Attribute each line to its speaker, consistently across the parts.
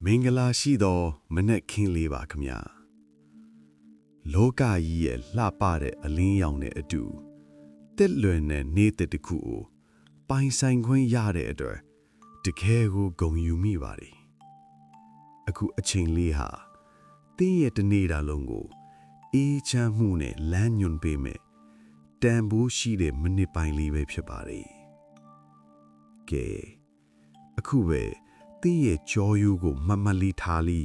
Speaker 1: မင်္ဂလာရှိသောမနက်ခင်းလေးပါခင်ဗျာလောကကြီးရဲ့လှပတဲ့အလင်းရောင်နဲ့အတူတက်လွင်တဲ့နေတဲ့တစ်ခုကိုပိုင်ဆိုင်ခွင့်ရတဲ့အတွက်တကယ်ကိုဂုဏ်ယူမိပါတယ်အခုအချိန်လေးဟာတင်းရဲ့တနေ့တာလုံးကိုအေးချမ်းမှုနဲ့လမ်းညွှန်ပေးမယ်တန်ဖိုးရှိတဲ့မိနစ်ပိုင်းလေးပဲဖြစ်ပါတယ်ကဲအခုပဲတင်းရဲ့ကြောရိုးကိုမမလီထားလီ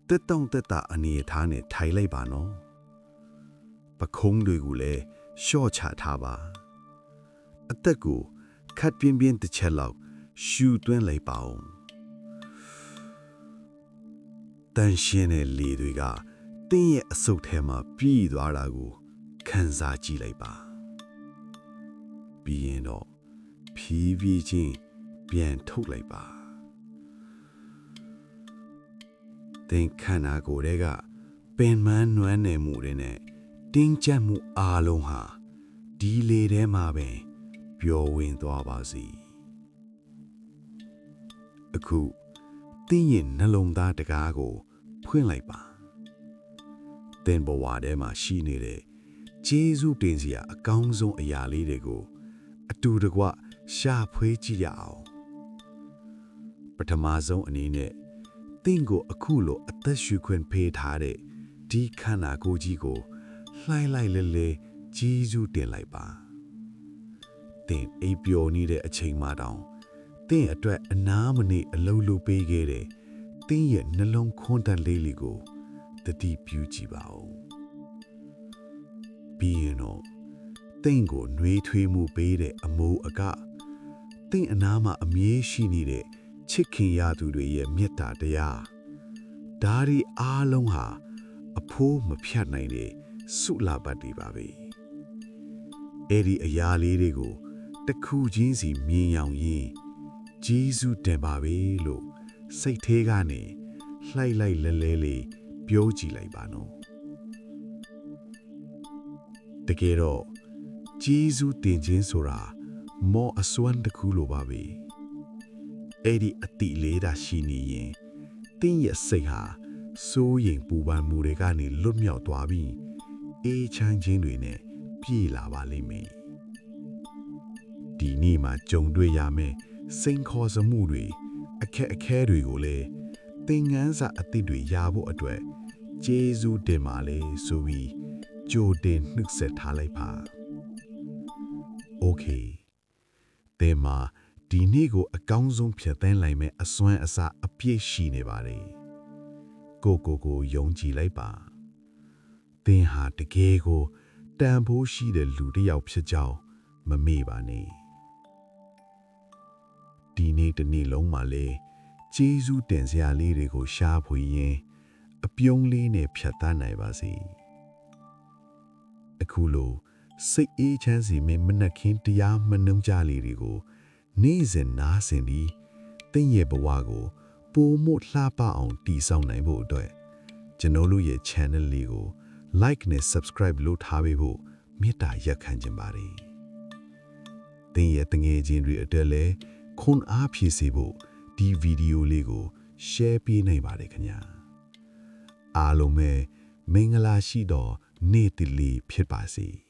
Speaker 1: တက်တောင့်တက်တာအနေထားနဲ့ထိုင်လိုက်ပါနော်ပခုံးတွေကိုလည်းရှော့ချထားပါအသက်ကိုခတ်ပြင်းပြင်းတစ်ချက်လောက်ရှူသွင်းလိုက်ပါဦးတန်ရှင်းတဲ့လေတွေကတင်းရဲ့အဆုတ်ထဲမှာပြည့်သွားတာကိုခံစားကြည့်လိုက်ပါပြီးရင်တော့ဖြည်းဖြည်းချင်းပြန်ထုတ်လိုက်ပါသင်ခန္ဓာကိုယ်တွေကပင်မနွမ်းနယ်မှုတွေနဲ့တင်းကျပ်မှုအားလုံးဟာဒီလေထဲမှာပဲပျော်ဝင်သွားပါစီအခုသင်ရဲ့နှလုံးသားတကားကိုဖွင့်လိုက်ပါသင်ဘဝထဲမှာရှိနေတဲ့ကျေးဇူးတင်စရာအကောင်းဆုံးအရာလေးတွေကိုအတူတကွရှာဖွေကြည့်ရအောင်ပထမဆုံးအနေနဲ့သင်ကိုအခုလိုအသက်ရှူခွင့်ပေးထားတဲ့ဒီခန္ဓာကိုယ်ကြီးကိုလှိုင်းလိုက်လဲလဲကျေးဇူးတင်လိုက်ပါသင်အိပ်ပျော်နေတဲ့အချိန်မှတောင်သင်အတွက်အနားမနေအလုံးလုံးပေးခဲ့တဲ့သင်ရဲ့နှလုံးခွန်းတန်လေးလေးကိုတတိပြုကြည့်ပါဦးပြီးရင်တော့သင်ကိုနှွေးထွေးမှုပေးတဲ့အမိုးအကသင်အနားမှာအမြဲရှိနေတဲ့ချစ်ခင်ရသူတွေရဲ့မေတ္တာတရားဒါရီအားလုံးဟာအဖိုးမဖြတ်နိုင်တဲ့ဆုလာပတ်တွေပါပဲအဲ့ဒီအရာလေးတွေကိုတစ်ခုချင်းစီမြင်ရောင်ရင်းဂျေဇုတင်ပါပဲလို့စိတ်သေးကနေလှိုက်လိုက်လဲလဲလေးပြောကြည့်လိုက်ပါနော်တကယ်တော့ဂျေဇုတင်ခြင်းဆိုတာမောအစွမ်းတစ်ခုလိုပါပဲအဲ့ဒီအတိလေးတာရှိနေရင်တင်းရဲ့စိတ်ဟာစိုးရင်ပူပန်မှုတွေကနေလွတ်မြောက်သွားပြီးအေးချမ်းခြင်းတွေနဲ့ပြည့်လာပါလိမ့်မယ်ဒီနေ့မှာကြုံတွေ့ရမယ်စိန်ခေါ်စမှုတွေအခက်အခဲတွေကိုလည်းသင်ငန်းစာအသစ်တွေရဖို့အတွက်ကျေးဇူးတင်ပါလေဆိုပြီးကြိုတင်နှုတ်ဆက်ထားလိုက်ပါโอเคသင်မှာဒီနေ့ကိုအကောင်းဆုံးဖြတ်သန်းနိုင်မဲ့အစွမ်းအစအပြည့်ရှိနေပါတယ်ကိုယုံကြည်လိုက်ပါသင်ဟာတကယ်ကိုတန်ဖိုးရှိတဲ့လူတစ်ယောက်ဖြစ်ကြောင်းမမေ့ပါနဲ့ဒီနေ့တစ်နေ့လုံးမှာလေကျေးဇူးတင်စရာလေးတွေကိုရှားဖွေရင်းအပြုံးလေးနဲ့ဖြတ်သန်းနိုင်ပါစေအခုလိုစိတ်အေးချမ်းစီမနက်ခင်းတရားမနှုံကြလေးတွေကိုနေ့စဉ်နားဆင်ပြီးသင်ရဲ့ဘဝကိုပိုမိုလှပအောင်တည်ဆောက်နိုင်ဖို့အတွက်ကျွန်တော်တို့ရဲ့ channel လေးကို like နဲ့ subscribe လုပ်ထားပေးဖို့မေတ္တာရပ်ခံချင်ပါတယ်သင်ရဲ့တငယ်ချင်းတွေအတွက်လည်းခွန်အားဖြည့်စေဖို့ဒီဗီဒီယိုလေးကို share ပေးနိုင်ပါတယ်ခင်ဗျာအားလုံးပဲမင်္ဂလာရှိသောနေ့တစ်လေးဖြစ်ပါစေ